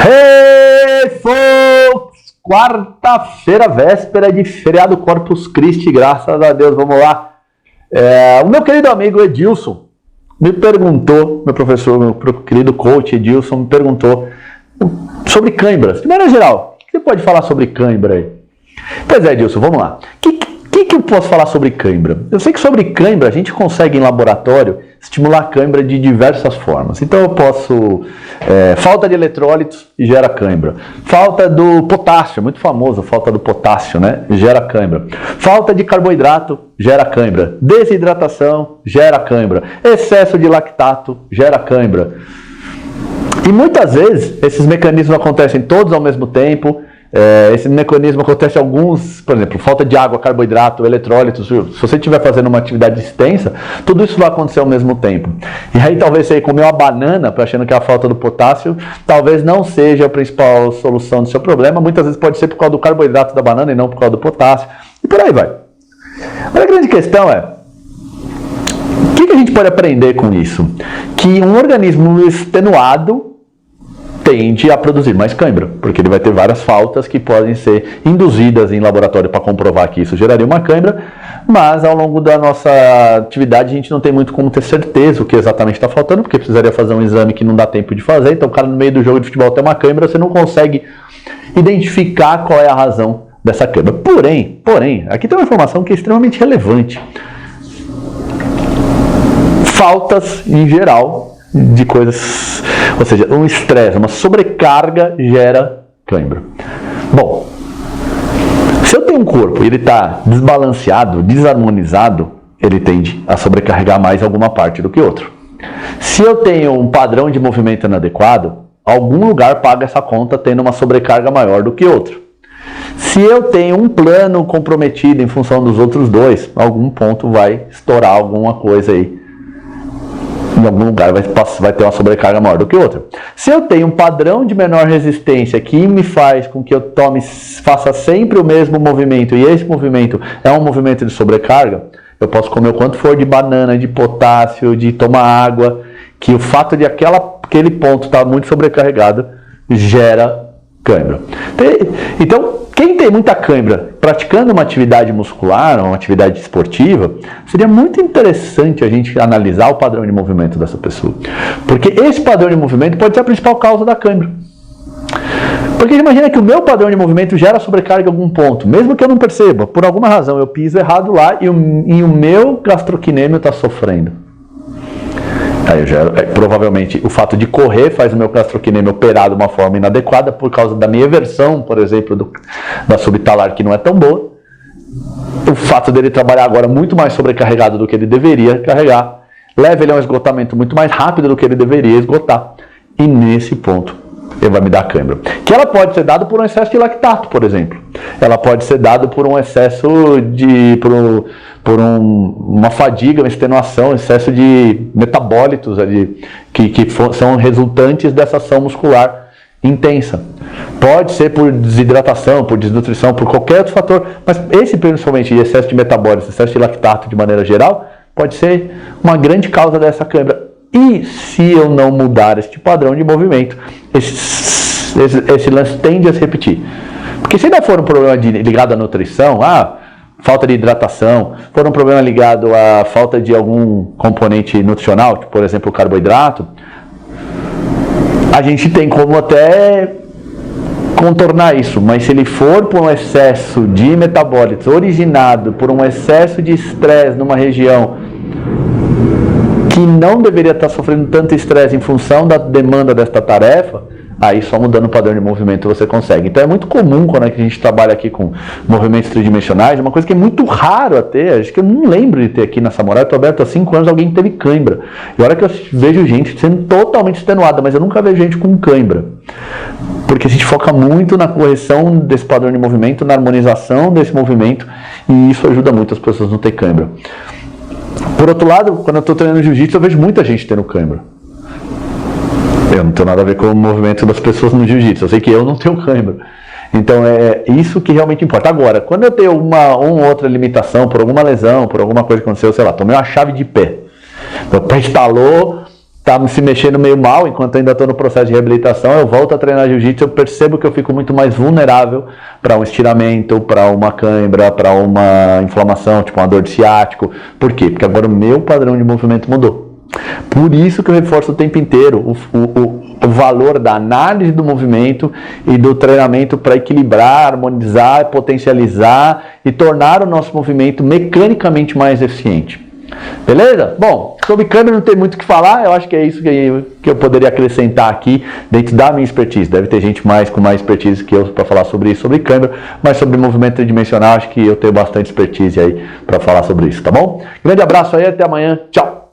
Hey, folks! Quarta-feira, véspera de feriado Corpus Christi, graças a Deus, vamos lá. O meu querido amigo Edilson me perguntou, meu professor, meu querido coach Edilson me perguntou sobre cãibras. De maneira geral, o que você pode falar sobre cãibra aí? Pois é, Edilson, vamos lá. O que eu posso falar sobre cãibra? Eu sei que sobre cãibra a gente consegue em laboratório estimular a cãibra de diversas formas. Então eu posso... falta de eletrólitos gera cãibra. Falta do potássio, muito famoso, falta do potássio, né? Gera cãibra. Falta de carboidrato gera cãibra. Desidratação gera cãibra. Excesso de lactato gera cãibra. E muitas vezes esses mecanismos acontecem todos ao mesmo tempo. Esse mecanismo acontece alguns, por exemplo, falta de água, carboidrato, eletrólitos. Se você estiver fazendo uma atividade extensa, tudo isso vai acontecer ao mesmo tempo. E aí talvez você comeu uma banana, achando que é a falta do potássio, talvez não seja a principal solução do seu problema. Muitas vezes pode ser por causa do carboidrato da banana e não por causa do potássio. E por aí vai. Mas a grande questão é, o que a gente pode aprender com isso? Que um organismo extenuado tende a produzir mais cãibra, porque ele vai ter várias faltas que podem ser induzidas em laboratório para comprovar que isso geraria uma cãibra, mas ao longo da nossa atividade a gente não tem muito como ter certeza o que exatamente está faltando, porque precisaria fazer um exame que não dá tempo de fazer, então o cara no meio do jogo de futebol tem uma cãibra, você não consegue identificar qual é a razão dessa cãibra. Porém, aqui tem uma informação que é extremamente relevante. Faltas em geral de coisas, ou seja, um estresse, uma sobrecarga gera cãibra. Bom, se eu tenho um corpo e ele está desbalanceado, desarmonizado, ele tende a sobrecarregar mais alguma parte do que outro. Se eu tenho um padrão de movimento inadequado, algum lugar paga essa conta tendo uma sobrecarga maior do que outro. Se eu tenho um plano comprometido em função dos outros dois, algum ponto vai estourar alguma coisa aí. Em algum lugar vai ter uma sobrecarga maior do que outra. Se eu tenho um padrão de menor resistência que me faz com que eu faça sempre o mesmo movimento, e esse movimento é um movimento de sobrecarga, eu posso comer o quanto for de banana, de potássio, de tomar água, que o fato de aquele ponto estar muito sobrecarregado gera cãibra. Então, quem tem muita cãibra praticando uma atividade muscular ou uma atividade esportiva, seria muito interessante a gente analisar o padrão de movimento dessa pessoa. Porque esse padrão de movimento pode ser a principal causa da cãibra. Porque imagina que o meu padrão de movimento gera sobrecarga em algum ponto, mesmo que eu não perceba, por alguma razão eu piso errado lá e o meu gastrocnêmio está sofrendo. Aí provavelmente o fato de correr faz o meu gastrocnêmio operar de uma forma inadequada por causa da minha eversão, por exemplo, da subtalar que não é tão boa. O fato dele trabalhar agora muito mais sobrecarregado do que ele deveria carregar, leva ele a um esgotamento muito mais rápido do que ele deveria esgotar. E nesse ponto ele vai me dar cãibra. Que ela pode ser dada por um excesso de lactato, por exemplo. Ela pode ser dada por um excesso uma fadiga, uma extenuação, um excesso de metabólitos ali, que são resultantes dessa ação muscular intensa. Pode ser por desidratação, por desnutrição, por qualquer outro fator, mas esse principalmente excesso de metabólitos, excesso de lactato de maneira geral, pode ser uma grande causa dessa cãibra. E se eu não mudar este padrão de movimento, esse lance tende a se repetir. Porque se ainda for um problema ligado à nutrição, falta de hidratação, for um problema ligado à falta de algum componente nutricional, tipo, por exemplo, o carboidrato, a gente tem como até contornar isso, mas se ele for por um excesso de metabólitos originado por um excesso de estresse numa região que não deveria estar sofrendo tanto estresse em função da demanda desta tarefa, aí só mudando o padrão de movimento você consegue. Então é muito comum quando a gente trabalha aqui com movimentos tridimensionais, uma coisa que é muito raro até, acho que eu não lembro de ter aqui na Samurai, eu estou aberto há 5 anos, alguém teve cãibra. E a hora que eu vejo gente sendo totalmente extenuada, mas eu nunca vejo gente com cãibra. Porque a gente foca muito na correção desse padrão de movimento, na harmonização desse movimento, e isso ajuda muito as pessoas a não ter cãibra. Por outro lado, quando eu estou treinando jiu-jitsu, eu vejo muita gente tendo cãibra. Eu não tenho nada a ver com o movimento das pessoas no jiu-jitsu, eu sei que eu não tenho cãibra. Então é isso que realmente importa. Agora, quando eu tenho uma ou outra limitação, por alguma lesão, por alguma coisa que aconteceu, sei lá, tomei uma chave de pé, meu pé estalou, tá se mexendo meio mal, enquanto ainda estou no processo de reabilitação, eu volto a treinar jiu-jitsu, eu percebo que eu fico muito mais vulnerável para um estiramento, para uma cãibra, para uma inflamação, tipo uma dor de ciático. Por quê? Porque agora o meu padrão de movimento mudou. Por isso que eu reforço o tempo inteiro o valor da análise do movimento e do treinamento para equilibrar, harmonizar, potencializar e tornar o nosso movimento mecanicamente mais eficiente. Beleza? Bom, sobre câmera não tem muito o que falar, eu acho que é isso que eu poderia acrescentar aqui dentro da minha expertise. Deve ter gente com mais expertise que eu para falar sobre isso, sobre câmera, mas sobre movimento tridimensional acho que eu tenho bastante expertise aí para falar sobre isso, tá bom? Grande abraço aí, até amanhã, tchau!